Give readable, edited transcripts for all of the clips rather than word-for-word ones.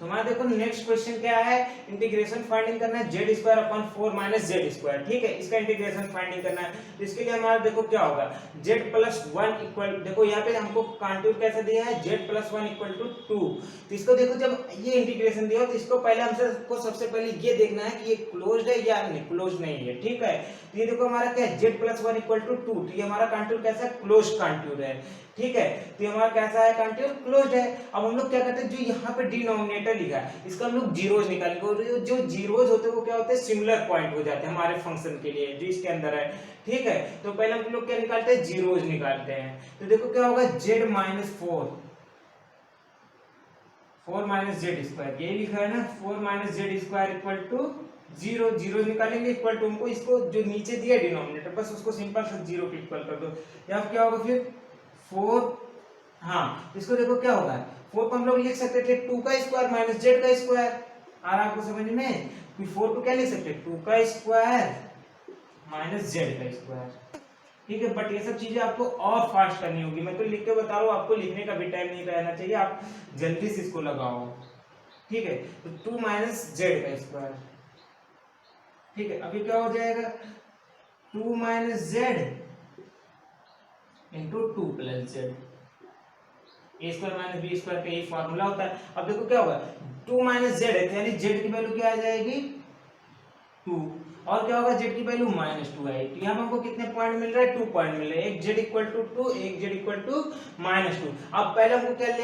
तो हमारा देखो नेक्स्ट क्वेश्चन क्या है, इंटीग्रेशन फाइंडिंग करना है Z square upon 4 minus z square, ठीक है, इसका इंटीग्रेशन फाइंडिंग करना है। तो इसके लिए हमारा देखो क्या होगा, जेड प्लस 1 इक्वल, देखो यहाँ पे हमको कंटूर कैसा दिया है, जेड प्लस 1 इक्वल टू 2। तो इसको देखो जब ये इंटीग्रेशन दिया हो तो इसको पहले हमको सबसे पहले ये देखना है कि ये क्लोज्ड है या नहीं, क्लोज नहीं है, ठीक है। तो ये देखो हमारा क्या है, जेड प्लस 1 इक्वल टू 2, तो ये हमारा कंटूर कैसा है, क्लोज कंटूर है, ठीक है। तो हमारा कैसा है, कंटूर क्लोज्ड है। अब हम लोग क्या करते हैं, जो यहाँ पे डिनोमिनेटर लिखा है इसका हम लोग जीरोज निकालेंगे, और जो जीरोज होते हैं वो क्या होते हैं, सिमिलर पॉइंट हो जाते हैं हमारे फंक्शन के लिए जो इसके अंदर है, ठीक है। तो पहले हम लोग क्या निकालते हैं, जीरोज निकालते हैं। तो देखो क्या होगा, z minus 4 minus z square, यही लिखा है ना, 4 minus z square equal to 0, zero निकालेंगे इक्वल टू, हमको इसको जो नीचे दिया डिनोमिनेटर बस उसको सिंपल सा जीरो पे इक्वल कर दो, या क्या होगा फिर 4, हाँ इसको देखो क्या होगा, 4 को हम लोग लिख सकते थे 2 का स्क्वायर माइनस जेड का स्क्वायर, आ रहा आपको समझ में, 4 को क्या लिख सकते 2 का स्क्वायर माइनस जेड का स्क्वायर, ठीक है। बट ये सब चीजें आपको और फास्ट करनी होगी, मैं तो लिख के बता रहा हूँ, आपको लिखने का भी टाइम नहीं रहना चाहिए, आप जल्दी से इसको लगाओ, ठीक है। तो 2 माइनस जेड का स्क्वायर, ठीक है, अभी क्या हो जाएगा, 2 minus z into 2 plus z, a square minus b square का यही फॉर्मूला होता है। अब देखो क्या होगा, 2 माइनस जेड है यानी जेड की वैल्यू क्या आ जाएगी 2, और क्या होगा जेड की वैल्यू -2 है। तो यहाँ पे हमको कितने पॉइंट मिल रहा है, 2 पॉइंट मिल रहे हैं, एक जेड इक्वल टू 2, एक जेड इक्वल टू -2। अब पहले हमको क्या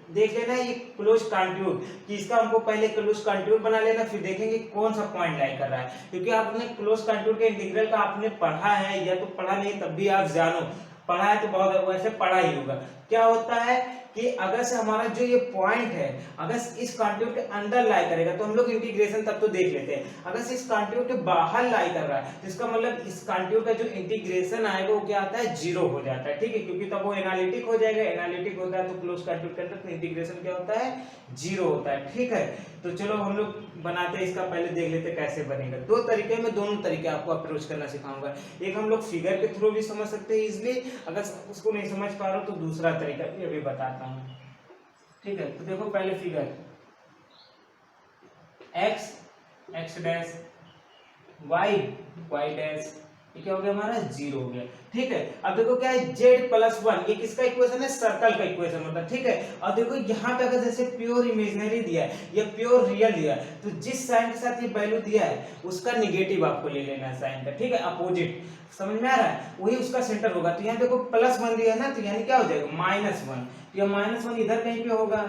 देख लेना है ये क्लोज कंटूर, कि इसका हमको पहले क्लोज कंटूर बना लेना, फिर देखेंगे कौन सा पॉइंट लाई कर रहा है, क्योंकि आपने क्लोज कंटूर के इंटीग्रल का आपने पढ़ा है या तो पढ़ा नहीं, तब भी आप जानो, पढ़ा है तो बहुत वैसे पढ़ा ही होगा। क्या होता है कि अगर से हमारा जो ये पॉइंट है अगर इस कंटूर के अंदर लाई करेगा तो हम लोग इंटीग्रेशन तब तो देख लेते हैं, अगर से इस कंटूर के बाहर लाई कर रहा है तो इसका मतलब इस कंटूर का जो इंटीग्रेशन आएगा वो क्या आता है, जीरो हो जाता है, ठीक है, क्योंकि तब वो एनालिटिक हो जाएगा, एनालिटिक होता है तो क्लोज कंटूर के अंदर इंटीग्रेशन क्या होता है, जीरो होता है, ठीक है। तो चलो हम लोग बनाते हैं इसका, पहले देख लेते हैं कैसे बनेगा। दो तरीके में, दोनों तरीके आपको अप्रोच करना सिखाऊंगा, एक हम लोग फिगर के थ्रू भी समझ सकते हैं इजिली, अगर उसको नहीं समझ पा रहे हो तो दूसरा तरीका ये भी बताता हूँ, ठीक है। तो देखो पहले figure x x dash y y dash, ये क्या हो गया हमारा, जीरो हो गया, ठीक है। अब देखो क्या है, z प्लस 1, ये किसका इक्वेशन है, सर्कल का इक्वेशन होता है, ठीक है। और देखो यहाँ पे अगर जैसे प्योर इमेजिनरी दिया है या प्योर रियल दिया है, तो जिस साइन के साथ ये वैल्यू दिया है उसका निगेटिव आपको ले लेना है साइन का, ठीक है, अपोजिट, समझ में आ रहा है, वही उसका सेंटर होगा। तो यहाँ देखो +1 दिया है ना, तो यानी क्या हो जाएगा -1, तो ये -1 इधर कहीं पे होगा,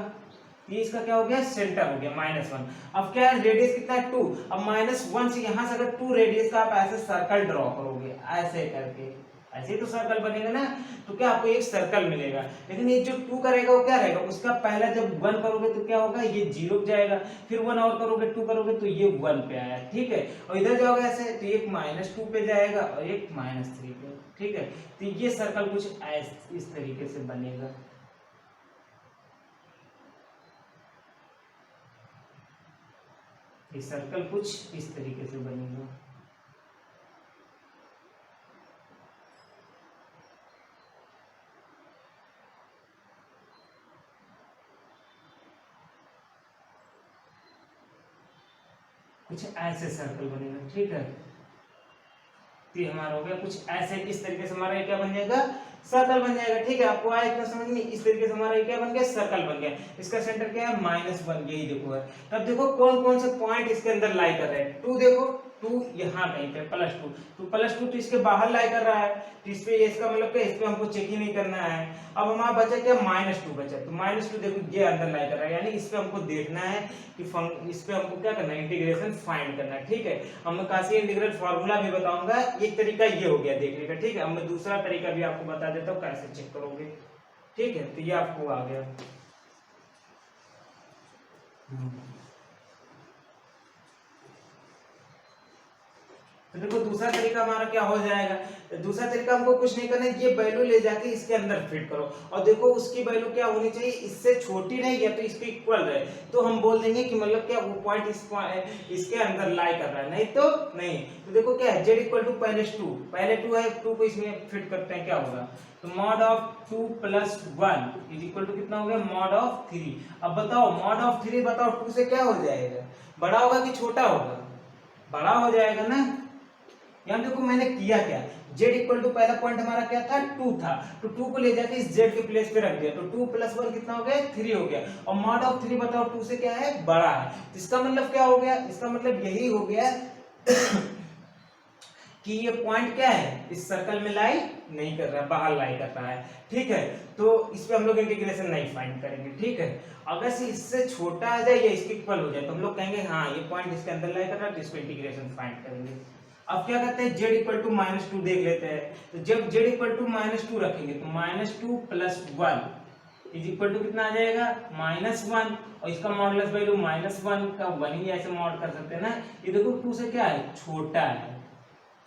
ये इसका क्या हो गया, सेंटर हो गया -1। अब क्या है, रेडियस कितना है 2, अब -1 से यहां से अगर 2 रेडियस का आप ऐसे सर्कल ड्रॉ करोगे ऐसे करके, ऐसे ही तो सर्कल बनेगा ना, तो क्या आपको एक सर्कल मिलेगा। लेकिन ये जो 2 करेगा वो क्या रहेगा, उसका पहला जब 1 करोगे तो क्या होगा, ये 0 पे जाएगा, फिर 1 और करोगे 2 करोगे तो ये 1 पे आया, ठीक है। और इधर जाओगे ऐसे तो एक -2 पे जाएगा और एक -3 पे, ठीक है। तो ये सर्कल कुछ इस तरीके से बनेगा, ये सर्कल कुछ इस तरीके से बनेगा, कुछ ऐसे सर्कल बनेगा, ठीक है। तो ये हमारा हो गया कुछ ऐसे, इस तरीके से हमारा क्या बन जाएगा, सर्कल बन जाएगा, ठीक है। आपको आया इतना समझ में, इस तरीके से हमारा क्या बन गया, सर्कल बन गया, इसका सेंटर क्या है, -1, यही देखो है। तब देखो कौन कौन से पॉइंट इसके अंदर लाई कर रहे हैं, 2 देखो 2 यहाँ कहीं पे +2, तो +2 तो इसके बाहर लाई कर रहा है, तो इस पे इसका मतलब क्या, इस पे हमको चेक ही नहीं करना है। अब हमारा बचा क्या, -2 बचा, तो -2 देखो ये अंदर लाई कर रहा है, यानी इस पे हमको देखना है कि इस पे हमको क्या करना है, इंटीग्रेशन फाइंड करना है, ठीक है। अब मैं काशी इंटीग्रल फार्मूला भी बताऊंगा, एक तरीका ये हो गया देखने का, ठीक है। अब मैं दूसरा तरीका भी आपको बता देता हूँ कैसे चेक करोगे, ठीक है। तो ये आपको आ गया, तो देखो दूसरा तरीका हमारा क्या हो जाएगा, दूसरा तरीका हमको कुछ नहीं करना है, ये वैल्यू ले जाके इसके अंदर फिट करो और देखो उसकी वैल्यू क्या होनी चाहिए, इससे छोटी नहीं या तो इसके इक्वल रहे, तो हम बोल देंगे कि मतलब क्या वो पॉइंट इसके अंदर लाई कर रहा है, नहीं तो नहीं। तो देखो क्या है, z इक्वल टू पहले 2 है, 2 को इसमें फिट करते हैं, क्या होगा, तो mod of 2 plus 1 is equal to कितना हो गया, मॉड ऑफ 3। अब बताओ मॉड ऑफ 3 बताओ 2 से क्या हो जाएगा, बड़ा होगा कि छोटा होगा, बड़ा हो जाएगा ना। यहाँ देखो मैंने किया क्या, z इक्वल टू पहला पॉइंट हमारा क्या था, 2 था, तो 2 को ले जाके इस z के प्लेस पे रख दिया, तो 2 प्लस 1 कितना हो गया, 3 हो गया, और मॉड ऑफ 3 बताओ 2 से क्या है, बड़ा है। तो इसका मतलब क्या हो गया, इसका मतलब यही हो गया कि ये पॉइंट क्या है, इस सर्कल में लाई नहीं कर रहा, बाहर लाई कर रहा है, ठीक है। तो इस पे हम लोग इंटीग्रेशन नहीं फाइंड करेंगे, ठीक है। अगर से इससे छोटा आ जाए या इसके इक्वल हो जाए तो हम लोग कहेंगे हाँ ये पॉइंट इसके अंदर लाई कर रहा है, तो इसको इंटीग्रेशन फाइंड करेंगे। अब क्या करते हैं, z इक्वल टू -2 देख लेते हैं, तो जब z इक्वल टू -2 रखेंगे तो -2 प्लस 1 इज इक्वल टू कितना आ जाएगा, -1, और इसका मॉडुलस वैल्यू -1 का 1 ही ऐसे मॉड कर सकते हैं ना। ये देखो 2 से क्या है, छोटा है,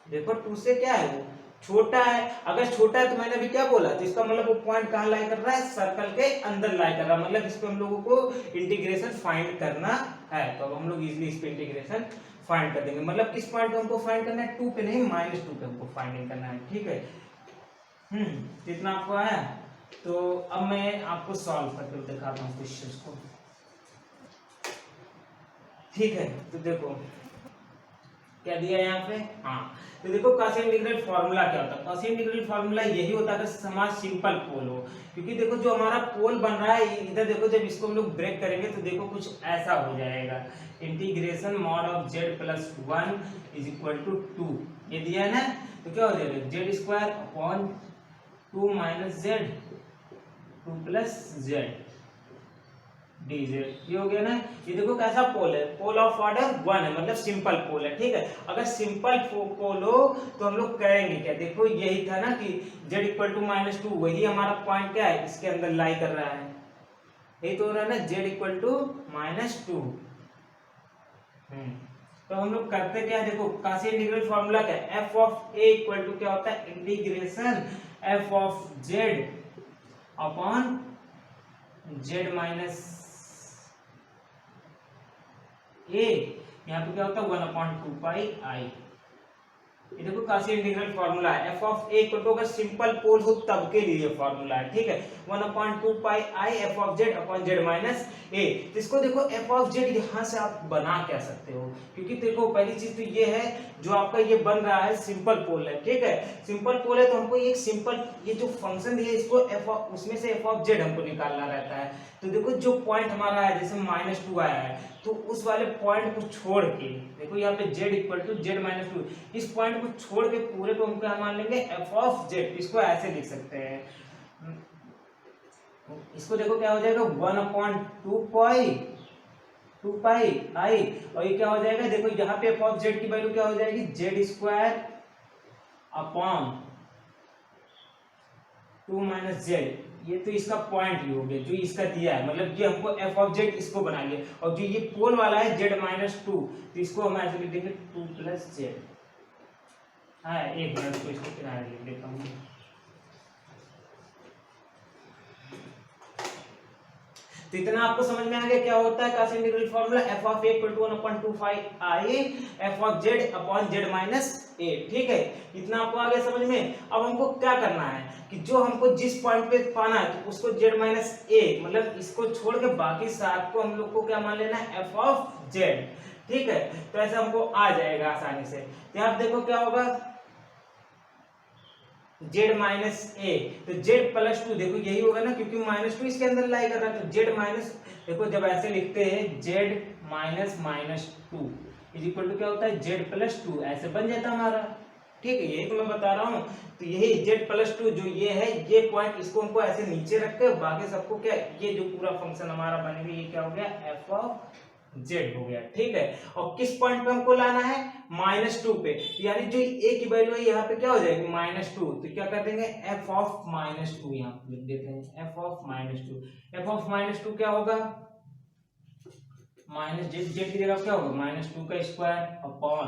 देखो 2 से क्या है, वो छोटा है। अगर छोटा है तो मैंने अभी क्या बोला, तो इसका मतलब वो पॉइंट कहाँ लाई कर रहा है, सर्कल के अंदर लाई कर रहा है, मतलब इस पे हम लोगों को इंटीग्रेशन फाइंड करना है। तो अब हम लोग इजीली इस पे इंटीग्रेशन फाइंड कर देंगे, मतलब किस पॉइंट पे हमको फाइंड करना है, 2 पे नहीं -2 पे हमको फाइंडिंग करना है, ठीक है। कितना आपको आया, तो अब मैं आपको सॉल्व करके दिखाता हूँ क्वेश्चंस को, ठीक है। तो देखो क्या दिया है यहाँ पे, हाँ, तो देखो कॉस इंटीग्रल फार्मूला क्या होता है, कॉस इंटीग्रल फार्मूला यही होता है अगर समाज सिंपल पोल हो, क्योंकि देखो जो हमारा पोल बन रहा है इधर देखो, जब इसको हम लोग ब्रेक करेंगे तो देखो कुछ ऐसा हो जाएगा, integration mod of z plus 1 is equal to 2, ये दिया है ना, तो क्या हो जाएगा z square upon 2 minus z 2 plus z dz, ये हो गया ना। ये देखो कैसा पोल है, पोल ऑफ ऑर्डर 1 है, मतलब सिंपल पोल है, ठीक है। अगर सिंपल पोल हो तो हम लोग करेंगे क्या, देखो यही था ना कि z इक्वल टू -2, वही हमारा पॉइंट क्या है, इसके अंदर लाई कर रहा है, यही तो हो रहा है ना, z इक्वल टू -2। तो हम लोग करते क्या है, देखो कॉस इंटीग्रल फार्मूला क्या है, f of a equal to क्या होता है, integration f of z upon z minus a, यहाँ पे क्या होता है 1/2 पाई i। ये देखो कॉस इंटीग्रल फार्मूला है, f of a equal to, अगर सिंपल पोल हो तब के लिए फार्मूला है, ठीक है, 1/2 pi i f of z upon z minus a। तो इसको देखो f ऑफ z यहाँ से आप बना क्या सकते हो, क्योंकि देखो पहली चीज तो ये है, जो आपका ये बन रहा है सिंपल पोल है, ठीक है, सिंपल पोल है, तो हमको एक सिंपल ये जो फंक्शन दिया है इसको उसमें से f ऑफ z हमको निकालना रहता है। तो देखो जो पॉइंट हमारा है, जैसे -2 आया है, तो उस वाले पॉइंट को छोड़ के देखो यहाँ पे z equal to z minus 2, इस पॉइंट को छोड़ के पूरे को हम क्या मान लेंगे, f ऑफ z, इसको ऐसे लिख सकते हैं, इसको देखो क्या हो जाएगा 1/2 पाई i, और ये क्या हो जाएगा, देखो यहाँ पे f ऑफ z की वैल्यू क्या हो जाएगी, z square upon 2 minus z, ये तो इसका पॉइंट ही हो गया जो इसका दिया है, मतलब ये हमको f ऑफ z इसको बना लिया, और जो ये पोल वाला है z माइनस 2, तो इसको हम ऐसे लिख देंगे 2 प्लस z। हाँ एक मिनट को इसको किनारे लिख देता हूँ। तो इतना आपको समझ में आ गया क्या होता है Cauchy's integral formula, f of a equal to 1/2 pi i f of z upon z minus a, ठीक है, इतना आपको आ गया समझ में। अब हमको क्या करना है कि जो हमको जिस पॉइंट पे पाना है तो उसको z माइनस a, मतलब इसको छोड़ के बाकी सात को हम लोग को क्या मान लेना है, f ऑफ z, ठीक है। तो ऐसे हमको आ जाएगा आसानी से। तो आप देखो क्या होगा, z माइनस a, तो z प्लस 2, देखो यही होगा ना, क्योंकि -2 इसके अंदर लाई कर रहा है, तो z माइनस, देखो जब ऐसे लिखते हैं z minus -2 is equal to क्या होता है, z प्लस 2, ऐसे बन जाता हमारा, ठीक है, यही तो मैं बता रहा हूँ। तो यही z प्लस 2 जो ये है, ये पॉइंट इसको हमको ऐसे नीचे रखते हैं, बाकी सबको क्या, ये जो पूरा फंक्शन हमारा बनेगा ये क्या हो गया, f ऑफ z हो गया, ठीक है। और किस पॉइंट पे हमको लाना है, -2 पे, यानी जो a की वैल्यू है यहाँ पे क्या हो जाएगी, -2, तो क्या कर देंगे, f ऑफ -2 यहाँ पे लिख देते हैं, f ऑफ -2, f ऑफ -2 क्या होगा, माइनस z की जगह क्या होगा, -2 का स्क्वायर अपॉन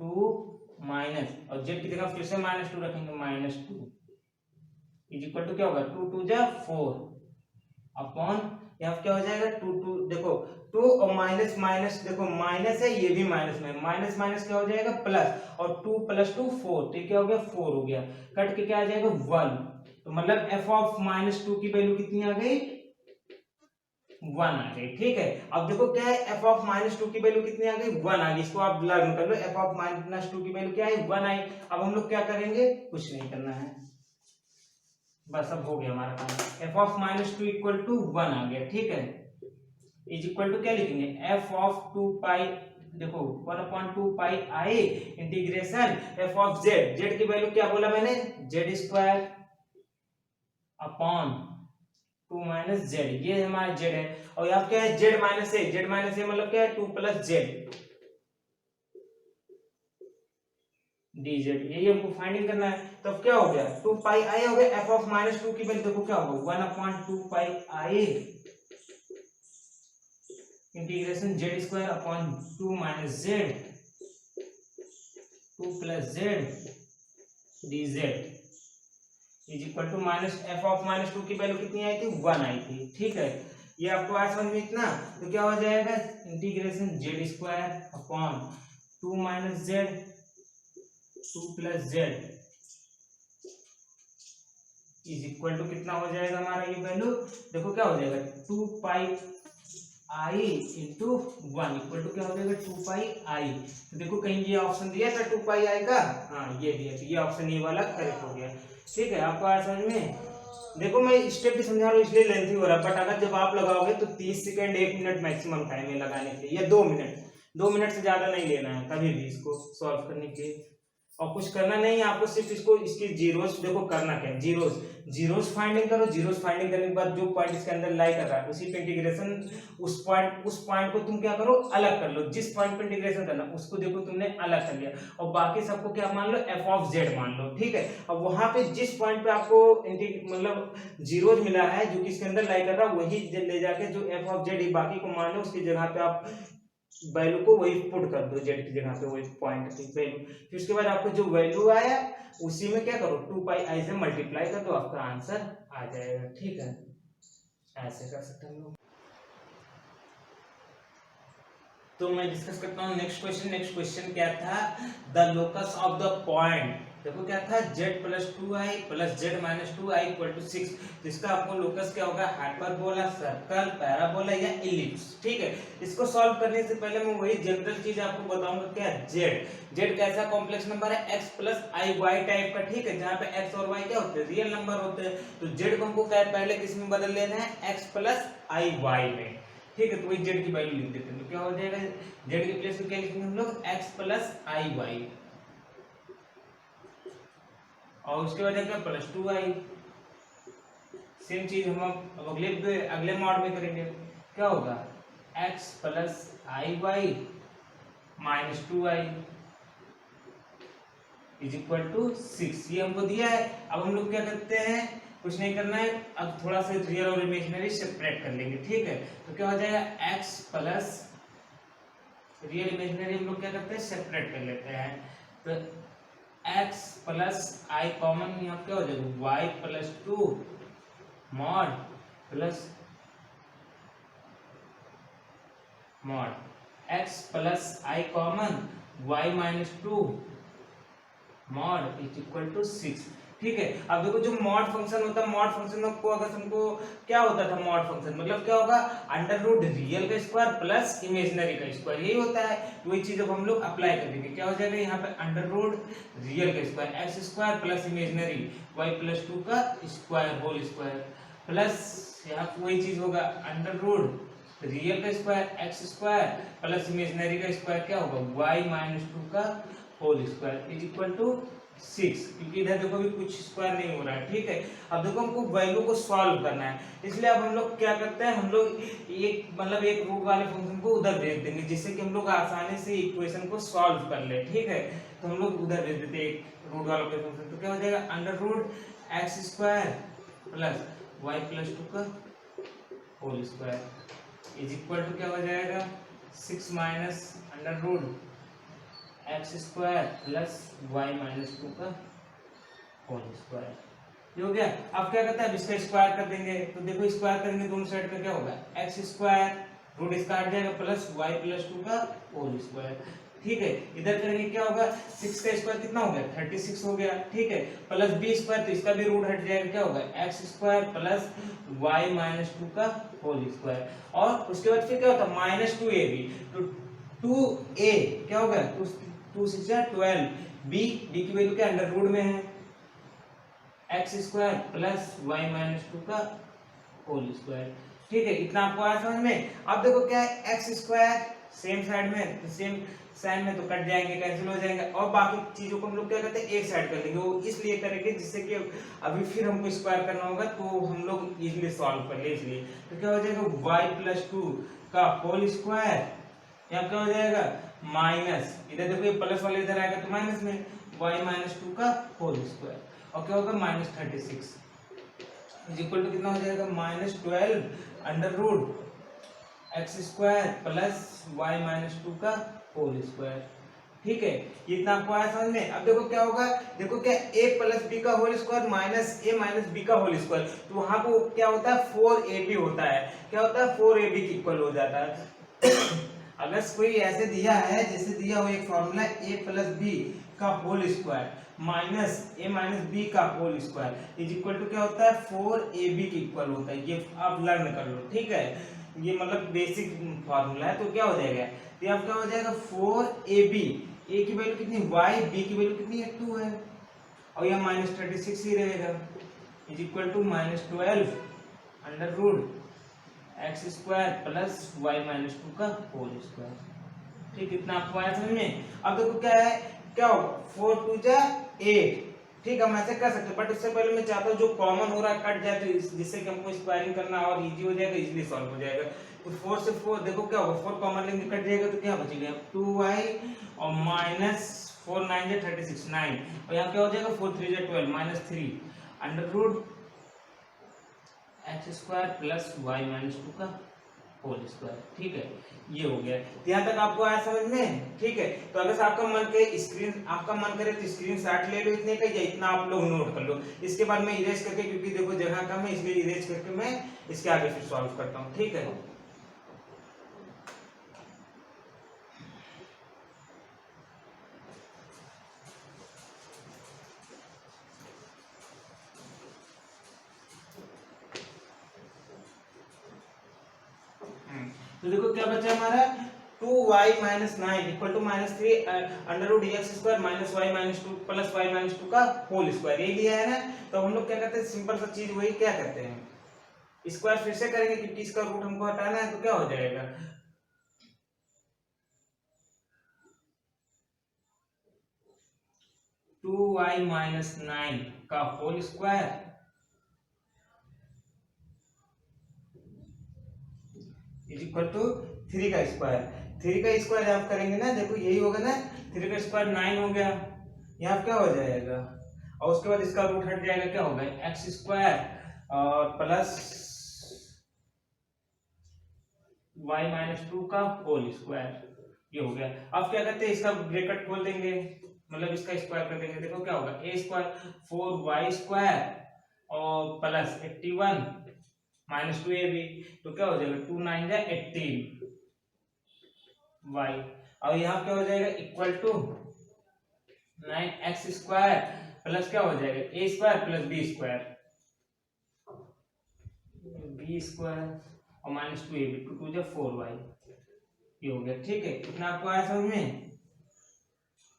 टू माइनस, और जेड की जगह फिर से -2 रखेंगे, -2 इज इक्वल टू क्या होगा, 2 2 जा 4 अपॉन, यहाँ पे क्या हो जाएगा 2 2, देखो 2 और माइनस माइनस, देखो माइनस है, ये भी माइनस में, माइनस माइनस क्या हो जाएगा प्लस, और 2 + 2 4, तो क्या हो गया 4 हो गया, कट के क्या आ जाएगा 1, तो मतलब f ऑफ -2 की वैल्यू कितनी आ गई, 1 आ गई। ठीक है, अब देखो क्या है, f ऑफ -2 की वैल्यू कितनी आ गई, 1 आ गई, इसको आप लर्न कर लो, f ऑफ -2 की वैल्यू क्या है, 1 आई। अब हम लोग क्या करेंगे, कुछ नहीं करना है, बस अब हो गया हमारा काम, f ऑफ -2 इक्वल टू 1 आ गया। ठीक है, इज इक्वल टू क्या लिखेंगे, f ऑफ 2 पाई, देखो 1/2 pi i integration f of z, z की वैल्यू क्या बोला मैंने, z² अपॉन 2 माइनस z, ये हमारा z है, और यहाँ क्या है z minus a, z minus a मतलब क्या है 2 + z dz, यही हमको फाइंडिंग करना है। तो अब क्या हो गया 2 पाई आई हो गया, f ऑफ -2 की वैल्यू देखो क्या होगा 1/2 pi i integration z² upon 2 minus z 2 + z dz is equal to minus, f of -2 की वैल्यू कितनी आई थी, 1 आई थी। ठीक है, ये आपको आज समझ में इतना, तो क्या हो जाएगा integration z² upon 2 minus z 2 + z is equal to कितना हो जाएगा हमारा ये वैल्यू, देखो क्या हो जाएगा 2 पाई आई इंटू 1 इक्वल टू क्या हो जाएगा 2 पाई आई। तो देखो कहीं ये ऑप्शन दिया था 2 पाई आई का, हाँ ये दिया, तो ये ऑप्शन ये वाला करेक्ट हो गया। ठीक है, आपको आया समझ में, देखो मैं स्टेप भी समझा रहा हूँ इसलिए लेंथी हो रहा है, बट अगर जब आप लगाओगे तो 30 सेकंड 1 मिनट मैक्सिमम टाइम है लगाने के लिए, या 2 मिनट, 2 मिनट से ज्यादा नहीं लेना है कभी भी इसको सॉल्व करने के लिए, और कुछ करना नहीं है आपको, सिर्फ इसको इसकी जीरोस देखो करना क्या है, जीरोस फाइंडिंग करो, जीरोस फाइंडिंग करने के बाद जो पॉइंट इसके अंदर लाई कर रहा है उसी पे इंटीग्रेशन, उस पॉइंट को तुम क्या करो अलग कर लो, जिस पॉइंट पे इंटीग्रेशन करना उसको देखो तुमने अलग कर लिया, और बाकी सबको क्या मान लो f ऑफ z मान लो। ठीक है, अब वहां पे जिस पॉइंट पे आपको मतलब जीरोज मिला है जो कि इसके अंदर लाई कर रहा है वही ले जाके जो f ऑफ z बाकी को मान लो उसकी जगह पे आप वैल्यू को वही पुट कर दो, जेड की जगह पे वही पॉइंट की वैल्यू, फिर उसके बाद आपको जो वैल्यू आया उसी में क्या करो 2 पाई आई से मल्टीप्लाई कर दो, आपका आंसर आ जाएगा। ठीक है, ऐसे कर सकते हैं हम लोग। तो मैं डिस्कस करता हूँ नेक्स्ट क्वेश्चन क्या था, the locus of the point, देखो क्या था z + 2i + z - 2i = 6, जिसका आपको लोकस क्या होगा, हाइपरबोला, सर्कल, पैराबोला या इलिप्स। ठीक है, इसको सॉल्व करने से पहले मैं वही जनरल चीज आपको बताऊंगा, क्या z कैसा कॉम्प्लेक्स नंबर है, x + iy टाइप का। ठीक है, जहाँ पे x और y क्या होते हैं, रियल नंबर होते हैं, तो z को हमको क्या पहले किस में बदल लेना है, x + iy में। ठीक है, तो वही z की वैल्यू लिख देते हैं, तो क्या हो जाएगा z के प्लेस पे क्या लिखेंगे हम लोग, x + iy, और उसके बाद क्या +2i। सेम चीज हम अब अगले मॉड में करेंगे, क्या होगा x + iy - 2i = 6, ये हमको दिया है। अब हम लोग क्या करते हैं, कुछ नहीं करना है, अब थोड़ा सा रियल और इमेजिनरी सेपरेट कर लेंगे। ठीक है, तो क्या हो जाएगा x प्लस रियल इमेजिनरी हम लोग क्या करते हैं, सेपरेट कर लेते हैं, तो x + i कॉमन यहाँ क्या हो जाएगा y + 2 mod plus mod x + i common y - 2 mod = 6। ठीक है, अब देखो जो मॉड फंक्शन होता है, मॉड फंक्शन को अगर हमको क्या होता था, मॉड फंक्शन मतलब क्या होगा, अंडर रूट रियल का स्क्वायर प्लस इमेजिनरी का स्क्वायर, यही होता है। तो वही चीज अब हम लोग अप्लाई कर देंगे, क्या हो जाएगा यहाँ पे अंडर रूट रियल का square x² plus imaginary y + 2 का स्क्वायर होल स्क्वायर, प्लस यहाँ पे वही चीज होगा अंडर रूट रियल का स्क्वायर x² प्लस इमेजिनरी का स्क्वायर क्या होगा y - 2 का होल स्क्वायर = 6, क्योंकि इधर देखो भी कुछ स्क्वायर नहीं हो रहा है। ठीक है, अब देखो हमको वैल्यू को सॉल्व करना है, इसलिए अब हम लोग क्या करते हैं, हम लोग एक रूट वाले फंक्शन को उधर भेज देंगे, जिससे कि हम लोग आसानी से इक्वेशन को सॉल्व कर ले। ठीक है, तो हम लोग उधर भेज देते हैं एक रूट वाला फंक्शन, तो क्या हो जाएगा under root x² plus y + 2 का होल स्क्वायर = क्या हो जाएगा 6 - under root x square plus y minus 2 का होल स्क्वायर। ये हो गया। अब क्या करता है, इसका स्क्वायर कर देंगे, तो देखो स्क्वायर करेंगे दोनों साइड का क्या होगा, एक्स स्क्वायर रूट इसका हट जाएगा प्लस वाई प्लस 2 का होल स्क्वायर। ठीक है, इधर करेंगे क्या होगा, 6 का स्क्वायर कितना हो गया 36 हो गया। ठीक है, प्लस बी स्क्वायर तो इसका भी रूट हट जाएगा, क्या होगा x square plus y minus 2 का होल स्क्वायर। और उसके बाद फिर क्या होता है माइनस 2ab, तो 2a क्या हो गया 2 6 12, b की वैल्यू क्या अंडर रूट में है x square plus y minus 2 का होल स्क्वायर। ठीक है, इतना आपको आया समझ में। अब देखो क्या है, एक्स स्क्वायर सेम साइड में, सेम साइन में तो कट जाएंगे, कैंसिल हो जाएंगे, और बाकी चीजों को हम लोग क्या करते हैं एक साइड कर लेंगे। वो इसलिए करेंगे जिससे कि अभी फिर हमको स्क्वायर करना होगा तो हम लोग इजीली सॉल्व कर ले, इसलिए तो क्या हो जाएगा y प्लस 2 का होल स्क्वायर, यहाँ क्या हो जाएगा माइनस, इधर देखो ये प्लस वाले इधर आएगा तो माइनस में y माइनस 2 का होल स्क्वायर, और क्या होगा माइनस 36 इज इक्वल टू कितना हो जाएगा minus 12 under root x square plus y minus 2 का होल स्क्वायर। ठीक है, ये इतना आपको आया समझ में। अब देखो क्या होगा, देखो क्या a प्लस बी का whole square minus a minus b का होल स्क्वायर, तो वहां को क्या होता है 4ab होता है, क्या होता है 4ab की इक्वल हो जाता है। अगर कोई ऐसे दिया है, जैसे दिया हो एक फॉर्मूला a प्लस बी का whole square minus a minus b का whole square is equal to क्या होता है 4ab की इक्वल होता है। ये आप लर्न कर लो, ठीक है, ये मतलब बेसिक फॉर्मूला है। तो क्या हो जाएगा, ये आप क्या हो जाएगा 4ab, a की वैल्यू कितनी y, b की वैल्यू कितनी है 2 है, और यह माइनस 36 ही रहेगा is equal to minus 12 under root x square plus y minus 2 का होल स्क्वायर। ठीक, इतना आपको आया समझ में। अब देखो क्या है, क्या होगा 4 2 जा 8। ठीक, हम ऐसे कर सकते हैं, बट उससे पहले मैं चाहता हूँ जो कॉमन हो रहा है कट जाए, तो जिससे कि हमको स्क्वायरिंग करना और इजी हो जाएगा, इजीली सॉल्व हो जाएगा। तो 4 से 4 देखो क्या होगा 4 कॉमन लेंगे कट जाएगा, तो क्या बचेगा 2y और माइनस 4 9 जा 36 9, और यहाँ क्या हो जाएगा 4 3 जा 12 minus 3 under root x square plus y minus 2 का होल स्क्वायर। ठीक है, ये हो गया, यहाँ तक आपको आया समझ में। ठीक है, तो अगर आपका मन करे तो स्क्रीनशॉट ले लो इतने का, या इतना आप लोग नोट कर लो। इसके बाद मैं इरेज करके, क्योंकि देखो जगह कम है इसलिए इरेज करके मैं इसके आगे फिर सॉल्व करता हूँ। ठीक है, तो देखो क्या बचा हमारा 2y minus 9 equal to minus 3 under root x square minus y minus 2 plus y minus 2 का होल स्क्वायर, यही लिया है ना। तो हम लोग क्या करते हैं, सिंपल सा चीज वही क्या करते हैं, स्क्वायर फिर से करेंगे क्योंकि इसका रूट हमको हटाना है। तो क्या हो जाएगा 2y माइनस 9 का whole square is equal to 3 का स्क्वायर। 3 का स्क्वायर आप करेंगे ना, देखो यही होगा ना, 3 का स्क्वायर 9 हो गया, यहाँ क्या हो जाएगा, और उसके बाद इसका रूट हट जाएगा, क्या होगा एक्स स्क्वायर और प्लस y माइनस 2 का होल स्क्वायर, ये हो गया। अब क्या करते हैं, इसका ब्रैकेट खोल देंगे, मतलब इसका स्क्वायर कर देंगे, देखो क्या होगा a स्क्वायर 4y स्क्वायर और प्लस 81 माइनस 2ab, तो क्या हो जाएगा 2 9 जा 18 y, और यहाँ क्या हो जाएगा equal to 9x square plus क्या हो जाएगा a square plus b square और माइनस 2ab, 2 2 जा 4y, ये हो गया। ठीक है, इतना आपको आया समझ में।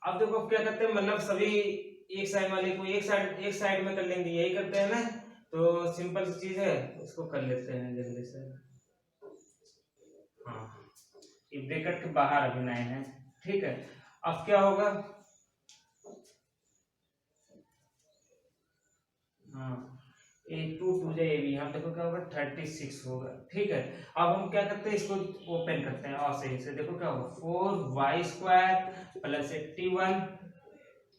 अब देखो अब क्या करते हैं, मतलब सभी एक साइड वाले को एक साइड में कर लेंगे, यही करते हैं ना। तो सिंपल सी चीज है, इसको कर लेते हैं जल्दी से। हाँ, ये ब्रैकेट के बाहर अभी 9 है। ठीक है, अब क्या होगा, हाँ ए 2 2 जाए भी, यहाँ देखो क्या होगा 36 होगा। ठीक है, अब हम क्या करते हैं, इसको ओपन करते हैं और सही से, देखो क्या होगा 4y square plus 81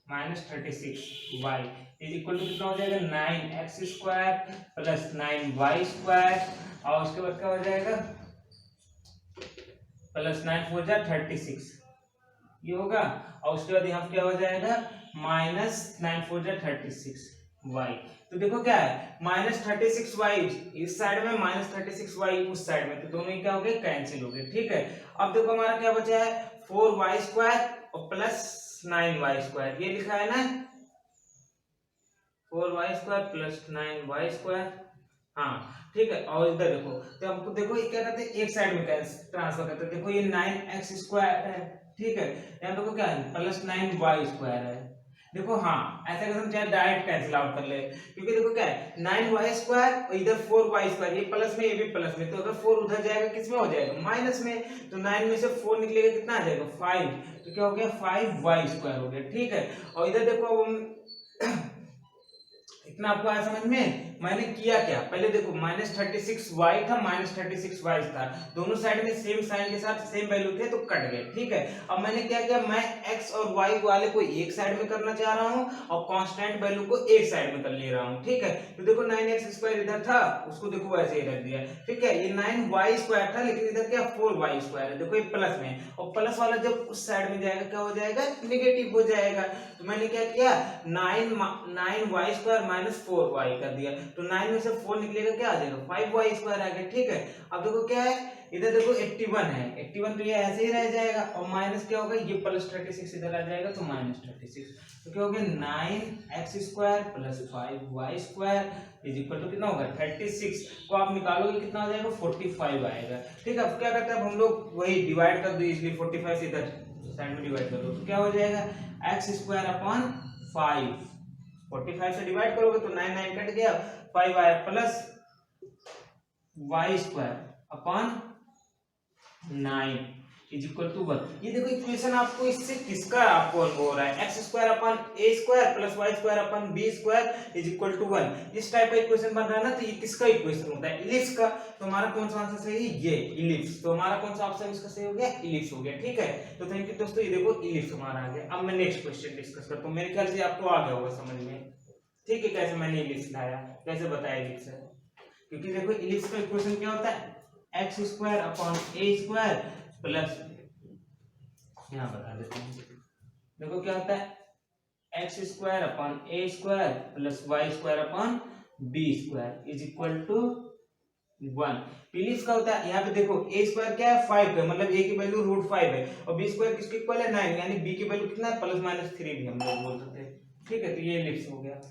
minus 36y is equal to कितना हो जाएगा 9x square plus 9y square, और उसके बाद क्या हो जाएगा प्लस 9 4 जा 36 ये होगा, और उसके बाद यहाँ क्या हो जाएगा -9×4=36y। तो देखो क्या है -36y इस साइड में, -36y उस साइड में, तो दोनों ही क्या हो गए कैंसिल हो गए। ठीक है, अब देखो हमारा क्या बचा है 4y² और प्लस 9y², ये लिखा है ना 4y² प्लस 9y²। हाँ ठीक है, और इधर देखो तो हमको देखो ये क्या करते हैं एक साइड में ट्रांसफर करते हैं। देखो ये 9x² है, ठीक है, यहाँ देखो क्या है +9y² है। देखो हाँ ऐसा कर हम चाहे डायरेक्ट कैंसिल आउट कर ले, क्योंकि देखो क्या है 9y² और इधर 4y², ये प्लस में ये भी प्लस में, तो अगर 4 उधर जाएगा किस में हो जाएगा माइनस में, तो 9 में से 4 निकलेगा कितना आ जाएगा 5, तो क्या हो गया 5y² हो गया। ठीक है, और इधर देखो अब हम इतना आपको आया समझ में। मैंने किया क्या पहले देखो -36y था -36y था, दोनों साइड में सेम साइन के साथ सेम वैल्यू थे तो कट गए। ठीक है, अब मैंने क्या किया मैं x और y वाले को एक साइड में करना चाह रहा हूं और कांस्टेंट वैल्यू को एक साइड में कर ले रहा हूं। ठीक है, तो देखो 9x² इधर था, उसको देखो वैसे ही रख दिया। ठीक है, ये 9y² था लेकिन इधर क्या 4y² है, देखो ये प्लस में, और प्लस वाला जब उस साइड में जाएगा क्या हो जाएगा नेगेटिव हो जाएगा। तो मैंने क्या किया 9y² -4y कर दिया, तो 9 में से 4 निकलेगा क्या आ जाएगा 5y² आ गया। ठीक है, अब देखो क्या है इधर देखो 81 है, 81 तो ये ऐसे ही रह जाएगा, और माइनस क्या होगा ये +36 इधर आ जाएगा तो -36, तो क्या हो गया 9x² plus 5y² is equal to कितना होगा 36 को आप निकालोगे कितना आ जाएगा 45 आएगा। ठीक है, अब क्या करते हैं अब हम लोग वही डिवाइड कर दो, इसलिए 45 से इधर साइड में डिवाइड कर दो, तो क्या हो जाएगा x²/5, 45 से डिवाइड करोगे तो 9 9 कट गया, 5 आया plus y²/9 is equal to 1। ये देखो इक्वेशन आपको इससे किसका आपको अनुभव हो रहा है x² plus y² is equal to 1। इस टाइप का इक्वेशन बन रहा है ना, तो ये किसका इक्वेशन होता है इलिप्स का। तो हमारा कौन सा आंसर सही है ये इलिप्स, तो हमारा कौन सा ऑप्शन इसका सही हो गया इलिप्स हो गया। ठीक है, तो थैंक यू दोस्तों, ये देखो इलिप्स हमारा आ गया। अब मैं नेक्स्ट क्वेश्चन डिस्कस करता हूँ, मेरे ख्याल से आपको आ गया होगा समझ में। ठीक है, कैसे मैंने इलिप्स लाया, कैसे बताया इलिप्स है, क्योंकि देखो इलिप्स का इक्वेशन क्या होता है x²/a² प्लस, यहाँ बता देता हूँ, देखो क्या होता है x²/a² plus y²/b² is equal to 1। Ellipse का होता है यहाँ पे देखो a² क्या है 5 है, मतलब a की वैल्यू √5 है, और b² किसके इक्वल है 9, यानी b की वैल्यू कितना है +-3 भी हम लोग बोल सकते हैं। ठीक है, तो ये इलिप्स हो गया।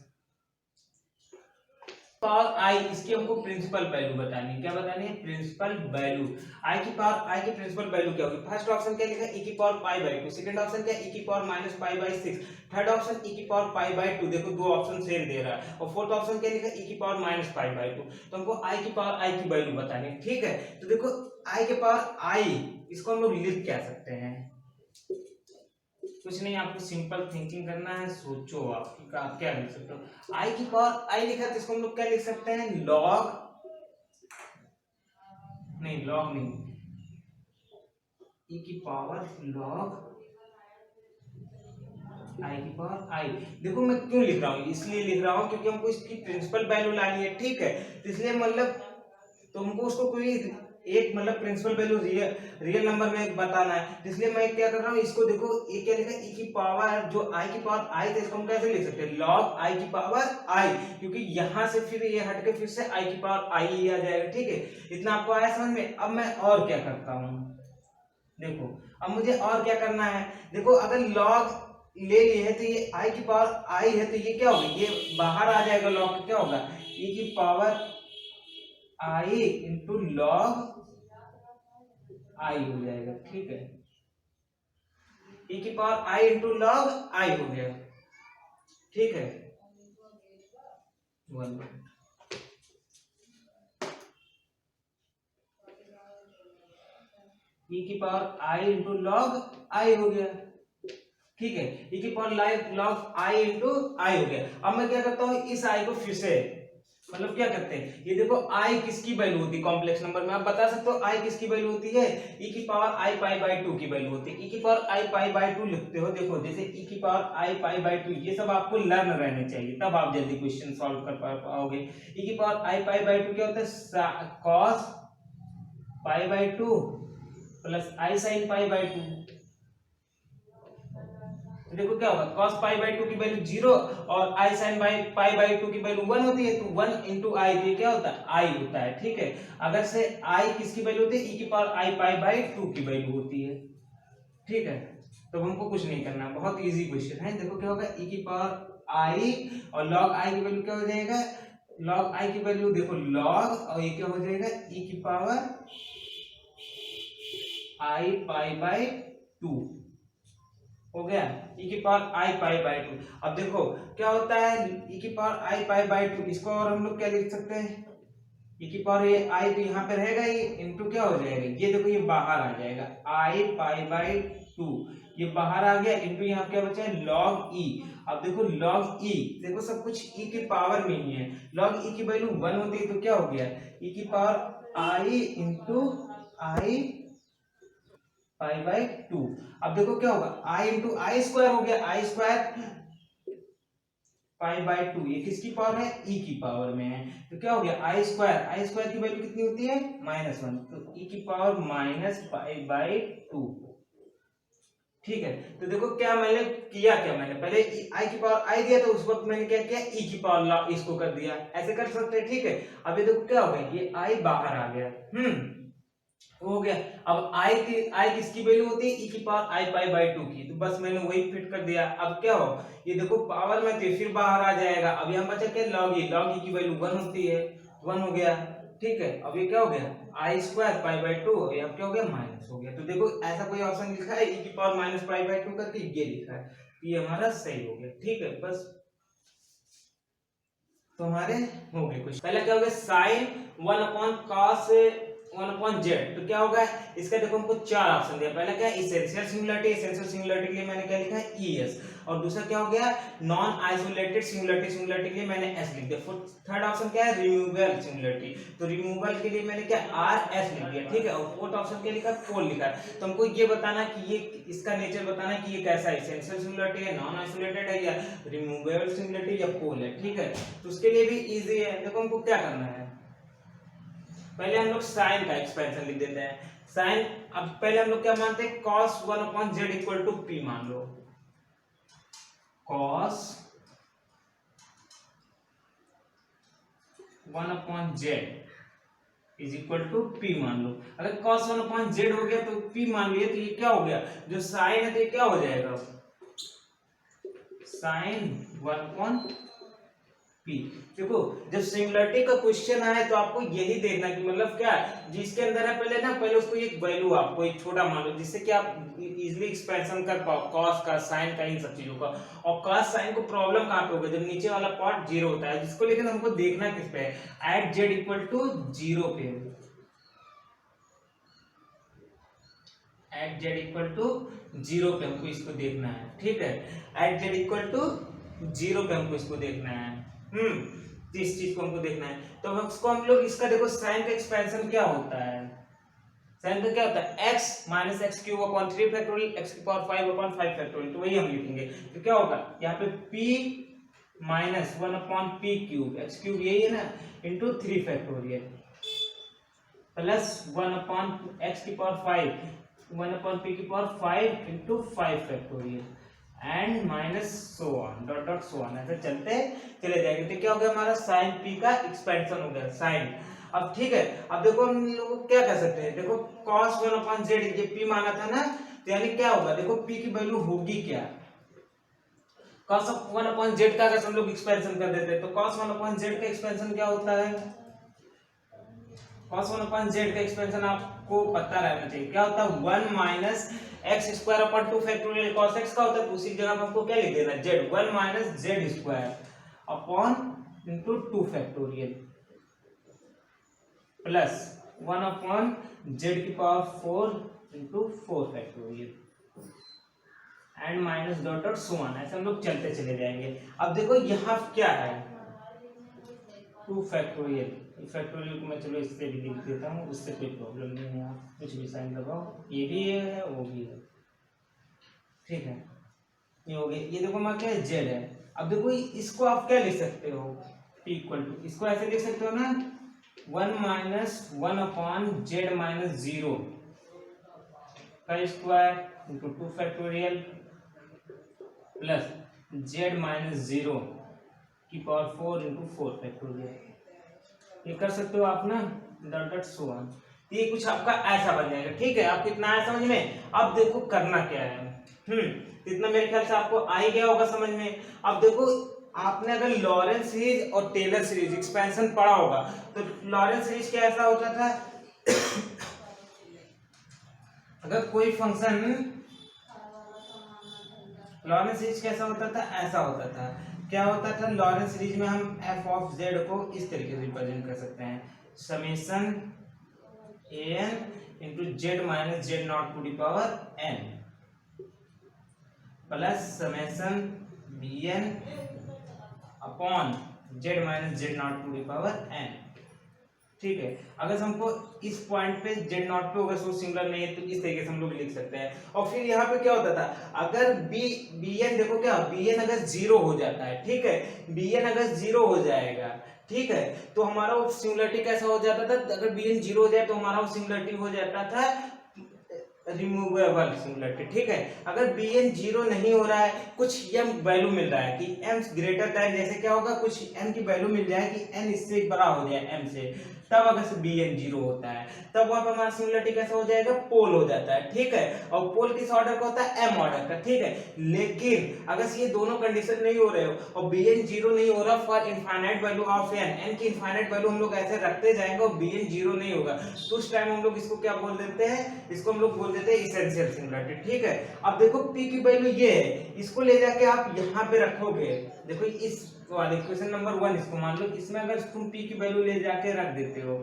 पावर आई, इसकी हमको प्रिंसिपल वैल्यू बतानी है। क्या बतानी है प्रिंसिपल वैल्यू, आई की पावर आई की प्रिंसिपल वैल्यू क्या होगी। फर्स्ट ऑप्शन क्या लिखा है e⁻π/2, सेकंड ऑप्शन क्या e⁻ -π/6, थर्ड ऑप्शन e⁻π/2, देखो दो ऑप्शन सेम दे रहा है, और फोर्थ ऑप्शन क्या लिखा है e⁻ -π/2। तो हमको आई की पावर आई की वैल्यू बतानी है। ठीक है, तो देखो आई की पावर आई इसको हम लोग लिख क्या सकते हैं, कुछ नहीं, आपको सिंपल थिंकिंग करना है, सोचो आप क्या लिख सकते हो। आई की पावर आई लिखा तो इसको हम लोग क्या लिख सकते हैं लॉग नहीं, ई की पावर लॉग आई की पावर आई। देखो मैं क्यों लिख रहा हूँ, इसलिए लिख रहा हूँ क्योंकि हमको इसकी प्रिंसिपल वैल्यू लानी है। ठीक है, तो इसलिए मतलब तो हमको उसको कोई एक मतलब प्रिंसिपल वैल्यू रियल नंबर में बताना है, इसलिए मैं क्या कर रहा हूँ इसको देखो ये क्या लिखा है ई की पावर, जो आई की पावर आई थे इसको हम कैसे लिख सकते हैं लॉग आई की पावर आई, क्योंकि यहां से फिर ये हट के फिर से आई की पावर आई ही आ जाएगा। ठीक है, इतना आपको आया समझ में। अब मैं और क्या करता हूँ, देखो अब मुझे और क्या करना है, देखो अगर लॉग ले लिए है तो ये आई की पावर आई है, तो ये क्या होगा ये बाहर आ जाएगा, लॉग क्या होगा ई की power I into log I हो जाएगा। ठीक है, ई की power I into log I हो गया। ठीक है, 1 ई की power I into log I हो गया। ठीक है, ई की पावर लॉग आई इंटू आई हो गया। अब मैं क्या करता हूँ इस आई को फिर से मतलब क्या करते हैं, ये देखो आई किसकी वैल्यू होती है कॉम्प्लेक्स नंबर में, आप बता सकते हो आई किसकी वैल्यू होती है e की पावर आई π/2 की वैल्यू होती है। e की पावर आई π/2 लिखते हो, देखो जैसे e की पावर आई π/2, ये सब आपको लर्न रहने चाहिए, तब आप जल्दी क्वेश्चन सॉल्व कर पाओगे। e की पावर आई π/2 क्या होता है cos π/2 प्लस आई sin π/2, तो देखो क्या होगा, cos पाई बाई 2 की वैल्यू 0 और i sin पाई बाई 2 की वैल्यू 1 होती है, तो 1 into i, तो ये क्या होता है, i होता है। ठीक है, अगर से i किसकी वैल्यू होती है, e की पावर i पाई बाई 2 की वैल्यू होती है। ठीक है, तो हमको कुछ नहीं करना, बहुत इजी क्वेश्चन है। देखो क्या होगा, e की पावर i और log i की वैल्यू क्या हो जाएगा, log i की वैल्यू देखो log, और ये क्या हो जाएगा, e की पावर i पाई बाई 2 हो गया, e की पावर i पाई बाई 2। अब देखो क्या होता है, e की पावर i पाई बाई 2, इसको और हम लोग क्या लिख सकते हैं, e की पावर ये i तो यहाँ पे रहेगा, ये इनटू क्या हो जाएगा, ये देखो ये बाहर आ जाएगा, i पाई बाई 2 ये बाहर आ गया, इनटू यहाँ क्या बचा है, log e। अब देखो log e, देखो सब कुछ e की पावर में ही है, log e की वैल्यू 1 होती है, तो क्या हो गया, e की power i into i pi by 2। अब देखो क्या होगा, i इंटू आई स्क्वायर हो गया, आई स्क्वायर पाई बाई 2, ये किसकी पावर है, e की पावर में है, तो क्या हो गया, आई स्क्वायर की वैल्यू कितनी होती है, -1, तो e की पावर माइनस पाई बाई 2। ठीक है, तो देखो क्या मैंने किया, क्या मैंने पहले i की पावर i दिया, तो उस वक्त मैंने क्या किया, e की पावर इसको कर दिया, ऐसे कर सकते हैं। ठीक है, अब ये देखो क्या हो गया, ये i बाहर आ गया, हो गया। अब i किसकी वैल्यू होती है, e की पावर i पाई बाई 2 की, तो बस मैंने वही फिट कर दिया। अब क्या हो, ये देखो पावर में थे, फिर बाहर आ जाएगा। अब यहाँ बचा क्या, log e की वैल्यू 1 होती है, 1 हो गया। ठीक है, अब ये क्या हो गया, आई स्क्वायर पाई बाई 2, अब क्या हो गया, माइनस हो गया। तो देखो ऐसा कोई ऑप्शन लिखा है e की पावर माइनस पाई बाई 2 करके, ये लिखा है, ये हमारा सही हो गया। ठीक है, बस तो हमारे हो गए कुछ। पहला क्या हो गया, sine 1 upon cos 1 upon z, तो क्या होगा इसका, देखो हमको चार ऑप्शन दिया। पहला क्या है, इसेंशियल सिंगुलरिटी, इसेंशियल सिंगुलरिटी के लिए मैंने क्या लिखा है, ईएस, और दूसरा क्या हो गया, नॉन आइसोलेटेड सिंगुलरिटी, सिंगुलरिटी के लिए मैंने एस लिख दिया। थर्ड ऑप्शन क्या है, रिमूवेबल सिंगुलरिटी, तो रिमूवल के लिए मैंने क्या आर एस लिख दिया। ठीक है, और फोर्थ ऑप्शन क्या लिखा, पोल लिखा। तो हमको ये बताना कि ये इसका नेचर बताना कि ये कैसा है, इसेंशियल सिंगुलरिटी है, नॉन आइसोलेटेड है, या रिमूवेबल सिंगुलरिटी, या पोल है। ठीक है, तो उसके लिए भी इजी है। देखो हमको क्या करना है, पहले हम लोग साइन का एक्सपेंशन लिख देते हैं। साइन, अब पहले हम लोग क्या मानते हैं, cos 1 upon z equal to p मान लो, cos 1 upon z is equal to p मान लो। अगर cos 1 अपॉन z हो गया तो p मान लिए, तो ये क्या हो गया, जो साइन है तो ये क्या हो जाएगा, साइन 1 अपॉन p। देखो जब सिंगुलरिटी का क्वेश्चन आए तो आपको यही देखना कि मतलब क्या है, जिसके अंदर है पहले उसको एक वैल्यू आपको एक छोटा मान लो, जिससे कि आप इजीली एक्सपेंशन कर पाओ कॉस का, साइन का, इन सब चीजों का। और कॉस साइन को प्रॉब्लम कहां पे होगा, जब नीचे वाला पार्ट 0 होता है, जिसको लेकिन हमको देखना किस पे है, एट z इक्वल टू 0 पे, एट z इक्वल टू 0 पे हमको इसको देखना है। ठीक है, एट z इक्वल टू 0 पे हमको इसको देखना है, इस चीज को हमको देखना है। तो हम लोग इसका देखो साइन का एक्सपेंशन क्या होता है, साइन का क्या होता है, x minus x cube upon 3 factorial x की पावर 5 अपॉन 5 फैक्टोरियल, तो वही हम लिखेंगे। तो क्या होगा यहाँ पे p minus 1 upon p cube, x cube यही है ना, into 3 factorial plus 1 upon x की पावर 5, 1 अपॉन p की power 5 into 5 factorial and minus so on, dot dot so on, ऐसे चलते चले जाएंगे। तो क्या हो गया, हमारा साइन p का एक्सपेंशन हो गया, साइन। अब ठीक है, अब देखो हम लोग क्या कर सकते हैं, देखो cos 1 अपॉन z, ये p माना था ना, तो यानी क्या होगा, देखो p की वैल्यू होगी क्या, cos 1 अपॉन z का अगर हम लोग एक्सपेंशन कर देते हैं, तो cos 1 अपॉन z का एक्सपेंशन क्या होता है, cos 1 अपॉन z का एक्सपेंशन आपको पता रहना चाहिए, क्या होता है, 1 minus x square upon 2 factorial cos x का होता है, तो उसी जगह पे हमको क्या लिख देना, z, 1 minus z square upon into 2 factorial plus 1 upon z की power 4 into 4 factorial and minus dot dot so on, ऐसे हम लोग चलते चले जाएंगे। अब देखो यहाँ क्या है, 2 फैक्टोरियल, फैक्टोरियल को मैं चलो इससे भी लिख देता हूँ, उससे कोई प्रॉब्लम नहीं है, आप कुछ भी साइन लगाओ, ये भी है वो भी है। ठीक है, ये हो गया, ये देखो हमारा क्या है, z है। अब देखो इसको आप क्या लिख सकते हो, p इक्वल टू, इसको ऐसे लिख सकते हो ना, 1 माइनस 1 अपॉन z माइनस 0 का square into 2 factorial plus Z minus 0 की पावर 4 इंटू 4 फैक्टोरियल। ये कर सकते हो आप ना, डॉट डॉट सो ऑन। ये कुछ आपका ऐसा बन जाएगा। ठीक है, आपको इतना आया समझ में। अब देखो करना क्या है। इतना मेरे ख्याल से आपको आ ही गया होगा समझ में। अब देखो, आपने अगर लॉरेंस सीरीज और टेलर सीरीज एक्सपेंशन पढ़ा होगा, तो लॉरेंस सीरीज क्या ऐसा होता था अगर कोई फंक्शन, लॉरेंस सीरीज कैसा होता था, ऐसा होता था। क्या होता था लॉरेंस सीरीज में, हम एफ ऑफ जेड को इस तरीके से रिप्रेजेंट कर सकते हैं, summation an into z minus z not to the power n plus summation bn upon z minus z not to the power n। ठीक है, अगर हमको इस पॉइंट पे जेड नॉट पे अगर सो सिंगुलर नहीं है तो इस तरीके से हम लोग लिख सकते हैं। और फिर यहाँ पे क्या होता था, अगर bn देखो क्या, bn अगर 0 हो जाता है, ठीक है, bn अगर 0 हो जाएगा, ठीक है, तो हमारा वो सिंगुलरिटी कैसा हो जाता था, अगर bn 0 हो जाए तो हमारा वो सिंगुलरिटी हो जाता था रिमूवेबल सिंगुलरिटी। ठीक है, अगर bn 0 नहीं हो रहा है, कुछ m वैल्यू मिल रहा है कि m ग्रेटर दैन, जैसे क्या होगा, कुछ m की वैल्यू मिल जाए कि n इससे बड़ा हो जाए m से, तब अगर से bn 0 होता है, तब वहां पर हमारा सिंगुलरिटी कैसा हो जाएगा, पोल हो जाता है। ठीक है, और पोल किस ऑर्डर का होता है, m ऑर्डर का। ठीक है, लेकिन अगर ये दोनों कंडीशन नहीं हो रहे हो और bn 0 नहीं हो रहा for infinite value of n की इनफाइनाइट वैल्यू हम लोग ऐसे रखते जाएंगे और bn 0 नहीं होगा, तो उस टाइम हम लोग इसको क्या बोल देते हैं, इसको हम लोग बोल देते हैं इसेंशियल सिंगुलरिटी। ठीक है, अब देखो p की वैल्यू ये है, इसको ले जाके आप यहाँ पे रखोगे, देखो इस वाले इक्वेशन नंबर 1 इसको मान लो, इसमें अगर तुम p की वैल्यू ले जाके रख देते हो,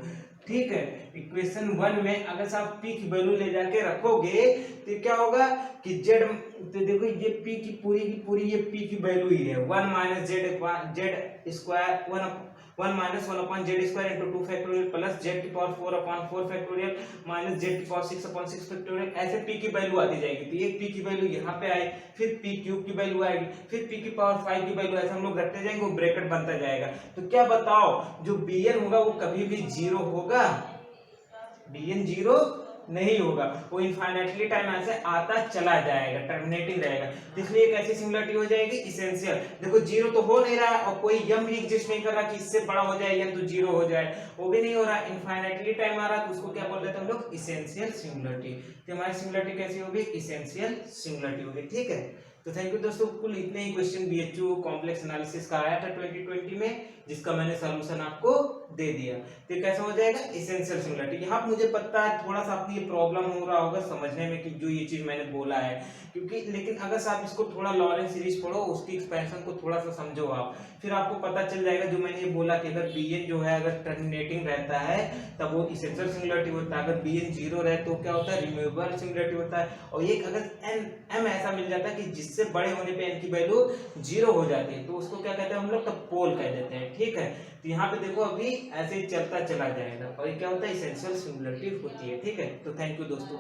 ठीक है, इक्वेशन 1 में अगर आप p की वैल्यू ले जाके रखोगे तो क्या होगा कि z, तो देखो ये p की पूरी ये p की वैल्यू ही है 1 minus z square 1 minus 1 upon z square into 2 factorial plus z की power 4 upon 4 factorial minus z की पावर 6 अपॉन 6 फैक्टोरियल, ऐसे p की वैल्यू आती जाएगी। तो एक p की वैल्यू यहाँ पे आई, फिर p क्यूब की वैल्यू आएगी, फिर p की पावर 5 की वैल्यू, ऐसे हम लोग रखते जाएंगे, वो ब्रैकेट बनता जाएगा। तो क्या बताओ, जो bn होगा वो कभी भी 0 होगा, bn 0 नहीं होगा, वो इनफाइनाइटली टाइम ऐसे आता चला जाएगा, टर्मिनेटिंग रहेगा। तो इसलिए एक ऐसी सिंगुलरिटी हो जाएगी इसेंशियल। देखो 0 तो हो नहीं रहा है और कोई यम भी एग्जिस्ट नहीं कर रहा कि इससे बड़ा हो जाए या तो 0 हो जाए, वो भी नहीं हो रहा, इनफाइनाइटली टाइम आ रहा, तो उसको क्या बोल देते हैं हम लोग, इसेंशियल सिंगुलरिटी। तो हमारी सिंगुलरिटी कैसी होगी, इसेंशियल सिंगुलरिटी होगी। ठीक है, तो थैंक यू दोस्तों, कुल इतने ही क्वेश्चन बीएचयू कॉम्प्लेक्स एनालिसिस का आया था 2020 में, जिसका मैंने सॉल्यूशन आपको दे दिया। तो कैसा हो जाएगा, इसेंशियल सिंगुलरिटी। यहाँ मुझे पता है थोड़ा सा आपको ये प्रॉब्लम हो रहा होगा समझने में कि जो ये चीज मैंने बोला है, क्योंकि लेकिन अगर आप इसको थोड़ा लॉरेंस सीरीज पढ़ो, उसकी एक्सपेंशन को थोड़ा सा समझो आप, फिर आपको पता चल जाएगा जो मैंने ये बोला कि अगर bn जो है अगर टर्मिनेटिंग रहता है तब वो इसेंशियल सिंगुलरिटी होता है, अगर bn 0 रहे तो क्या होता है, रिमूवेबल सिंगुलरिटी होता है। और एक अगर m ऐसा मिल जाता है कि जिससे बड़े होने पे n की वैल्यू 0 हो जाती है, तो उसको क्या कहते हैं हम लोग, तो पोल कह देते हैं। ठीक है, तो यहाँ पे देखो अभी ऐसे ही चलता चला जाएगा और ये क्या होता है, इसेंशियल सिंगुलरिटी होती है। ठीक है, तो थैंक यू दोस्तों।